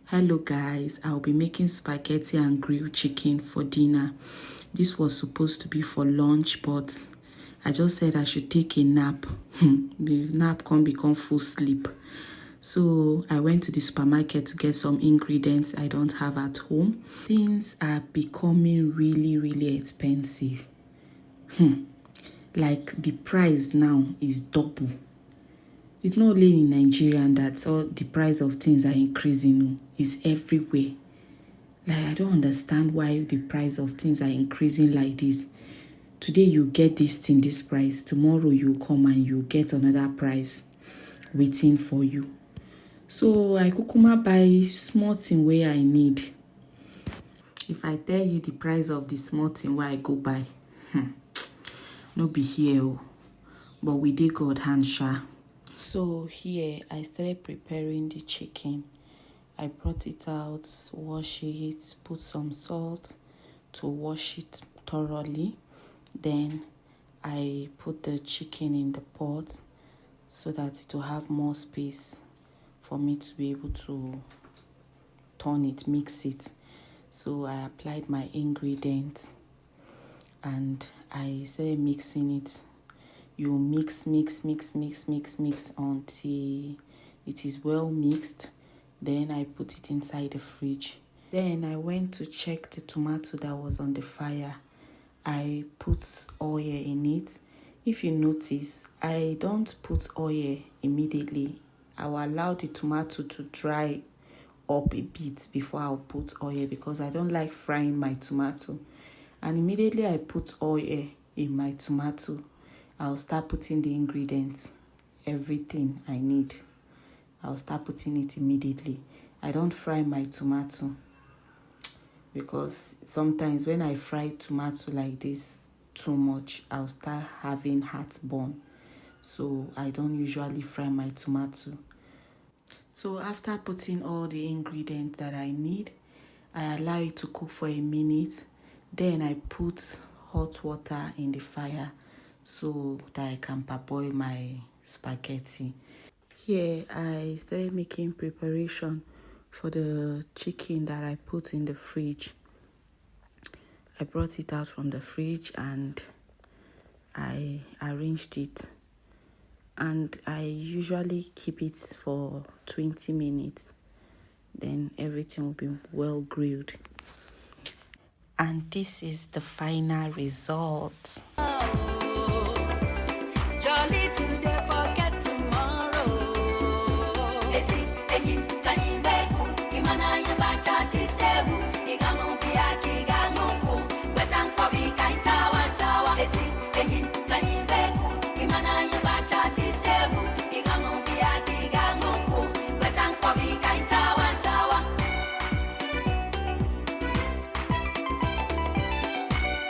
Hello guys, I'll be making spaghetti and grilled chicken for dinner. This was supposed to be for lunch, but I just said I should take a nap. The nap can't become full sleep. So I went to the supermarket to get some ingredients I don't have at home. Things are becoming really expensive. Like the price now is double. It's not only in Nigeria that all the price of things are increasing. No. It's everywhere. Like, I don't understand why the price of things are increasing like this. Today you get this thing, this price. Tomorrow you come and you get another price waiting for you. So I kukuma buy small thing where I need. If I tell you the price of the small thing where I go buy, no be here. But we did God hand sha. So here I started preparing the chicken. I brought it out, wash it, put some salt to wash it thoroughly. Then I put the chicken in the pot so that it will have more space for me to be able to turn it, mix it. So I applied my ingredients and I started mixing it. You mix until it is well mixed. Then I put it inside the fridge. Then I went to check the tomato that was on the fire. I put oil in it. If you notice, I don't put oil immediately. I will allow the tomato to dry up a bit before I'll put oil because I don't like frying my tomato. And immediately I put oil in my tomato, I'll start putting the ingredients, everything I need. I'll start putting it immediately. I don't fry my tomato because sometimes when I fry tomato like this too much, I'll start having heartburn. So I don't usually fry my tomato. So after putting all the ingredients that I need, I allow it to cook for a minute. Then I put hot water in the fire so that I can parboil my spaghetti. Here, I started making preparation for the chicken that I put in the fridge. I brought it out from the fridge and I arranged it. And I usually keep it for 20 minutes. Then everything will be well grilled. And this is the final result. Jolly